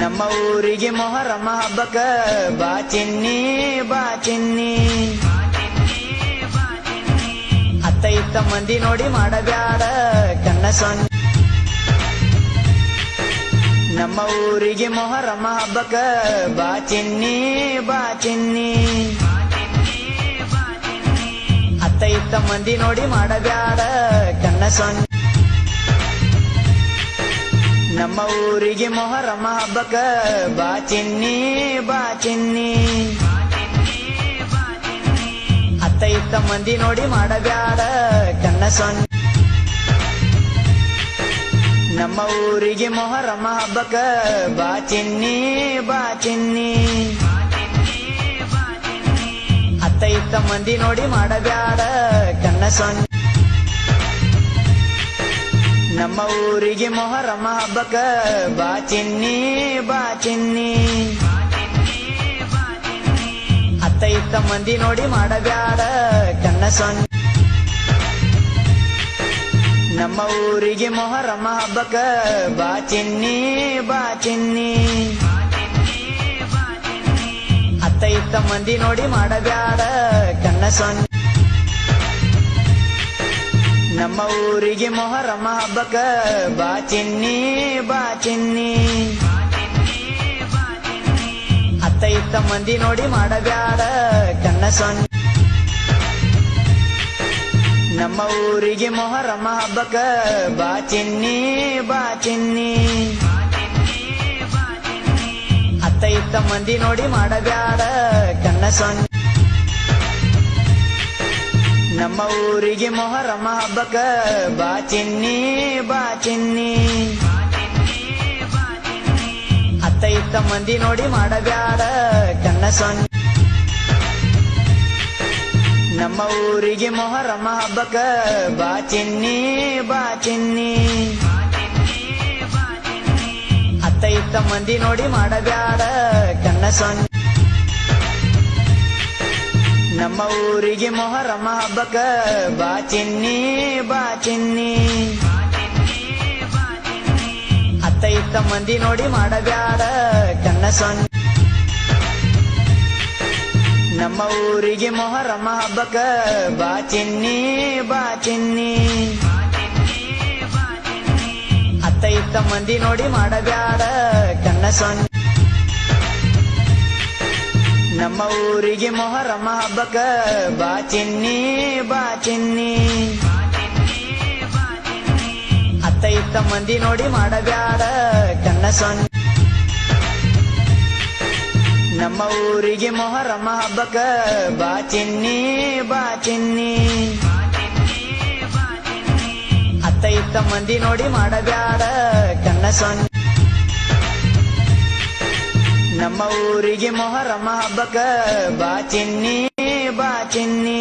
ನಮ್ಮ ಊರಿಗೆ ಮೊಹರಮ ಹಬ್ಬಕ್ಕ ಬಾ ಚಿನ್ನಿ ಬಾ ಚಿನ್ನಿ. ಅತ್ತ ಇತ್ತ ಮಂದಿ ನೋಡಿ ಮಾಡಬ್ಯಾಡ ಕಣ್ಣ ಸೊನ್ನೆ. ನಮ್ಮ ಊರಿಗೆ ಮೊಹರಮ ಹಬ್ಬಕ್ಕ ಬಾ ಚಿನ್ನಿ ಬಾ ಚಿನ್ನಿ. ಅತ್ತ ಇತ್ತ ಮಂದಿ ನೋಡಿ ಮಾಡಬ್ಯಾಡ ಕಣ್ಣ ಸೊನ್ನೆ. ನಮ್ಮ ಊರಿಗೆ ಮೊಹರಮ ಹಬ್ಬಕ್ಕ ಬಾ ಚಿನ್ನಿ ಬಾ ಚಿನ್ನಿ. ಅತ್ತ ಇತ್ತ ಮಂದಿ ನೋಡಿ ಮಾಡಬ್ಯಾಡ ಕಣ್ಣ ಸೊನ್ನೆ. ನಮ್ಮ ಊರಿಗೆ ಮೊಹರಮ ಹಬ್ಬಕ್ಕ ಬಾ ಚಿನ್ನಿ ಬಾ ಚಿನ್ನಿ. ಅತ್ತ ಇತ್ತ ಮಂದಿ ನೋಡಿ ಮಾಡಬ್ಯಾಡ ಕಣ್ಣ ಸೊನ್ನೆ. ನಮ್ಮ ಊರಿಗೆ ಮೊಹರಮ ಹಬ್ಬಕ್ಕ ಬಾ ಚಿನ್ನಿ ಬಾ ಚಿನ್ನಿ. ಅತ್ತ ಇತ್ತ ಮಂದಿ ನೋಡಿ ಮಾಡಬ್ಯಾಡ ಕಣ್ಣ ಸೊನ್ನೆ. ನಮ್ಮ ಊರಿಗೆ ಮೊಹರಮ ಹಬ್ಬಕ್ಕ ಬಾ ಚಿನ್ನಿ ಬಾ ಚಿನ್ನಿ. ಅತ್ತ ಇತ್ತ ಮಂದಿ ನೋಡಿ ಮಾಡಬ್ಯಾಡ ಕಣ್ಣ ಸೊನ್ನೆ. ನಮ್ಮ ಊರಿಗೆ ಮೊಹರಮ ಹಬ್ಬಕ್ಕ ಬಾ ಚಿನ್ನಿ ಬಾ ಚಿನ್ನಿ. ಅತ್ತ ಇತ್ತ ಮಂದಿ ನೋಡಿ ಮಾಡಬ್ಯಾಡ ಕಣ್ಣ ಸೊನ್ನೆ. ನಮ್ಮ ಊರಿಗೆ ಮೊಹರಮ ಹಬ್ಬಕ್ಕ ಬಾ ಚಿನ್ನಿ ಬಾ ಚಿನ್ನಿ. ಅತ್ತ ಇತ್ತ ಮಂದಿ ನೋಡಿ ಮಾಡಬ್ಯಾಡ ಕಣ್ಣ ಸೊನ್ನೆ. ನಮ್ಮ ಊರಿಗೆ ಮೊಹರಮ ಹಬ್ಬಕ್ಕ ಬಾ ಚಿನ್ನಿ ಬಾ ಚಿನ್ನಿ. ಅತ್ತ ಇತ್ತ ಮಂದಿ ನೋಡಿ ಮಾಡಬ್ಯಾಡ ಕಣ್ಣ ಸೊನ್ನೆ. ನಮ್ಮ ಊರಿಗೆ ಮೊಹರಮ ಹಬ್ಬಕ್ಕ ಬಾ ಚಿನ್ನಿ ಬಾ ಚಿನ್ನಿ. ಅತ್ತ ಇತ್ತ ಮಂದಿ ನೋಡಿ ಮಾಡಬ್ಯಾಡ ಕಣ್ಣ ಸೊನ್ನೆ. ನಮ್ಮ ಊರಿಗೆ ಮೊಹರಮ ಹಬ್ಬಕ್ಕ ಬಾ ಚಿನ್ನಿ ಬಾ ಚಿನ್ನಿ. ಅತ್ತ ಇತ್ತ ಮಂದಿ ನೋಡಿ ಮಾಡಬ್ಯಾಡ ಕಣ್ಣ ಸೊನ್ನೆ. ನಮ್ಮ ಊರಿಗೆ ಮೊಹರಮ ಹಬ್ಬಕ್ಕ ಬಾ ಚಿನ್ನಿ ಬಾ ಚಿನ್ನಿ. ಅತ್ತ ಇತ್ತ ಮಂದಿ ನೋಡಿ ಮಾಡಬ್ಯಾಡ ಕಣ್ಣ ಸೊನ್ನೆ. ನಮ್ಮ ಊರಿಗೆ ಮೊಹರಮ ಹಬ್ಬಕ್ಕ ಬಾ ಚಿನ್ನಿ ಬಾ ಚಿನ್ನಿ. ಅತ್ತ ಇತ್ತ ಮಂದಿ ನೋಡಿ ಮಾಡಬ್ಯಾಡ ಕಣ್ಣ ಸೊನ್ನೆ. ನಮ್ಮ ಊರಿಗೆ ಮೊಹರಮ ಹಬ್ಬಕ್ಕ ಬಾ ಚಿನ್ನಿ ಬಾ ಚಿನ್ನಿ. ಅತ್ತ ಇತ್ತ ಮಂದಿ ನೋಡಿ ಮಾಡಬ್ಯಾಡ ಕಣ್ಣ ಸೊನ್ನೆ. ನಮ್ಮ ಊರಿಗೆ ಮೊಹರಮ ಹಬ್ಬಕ್ಕ ಬಾ ಚಿನ್ನಿ ಬಾ ಚಿನ್ನಿ.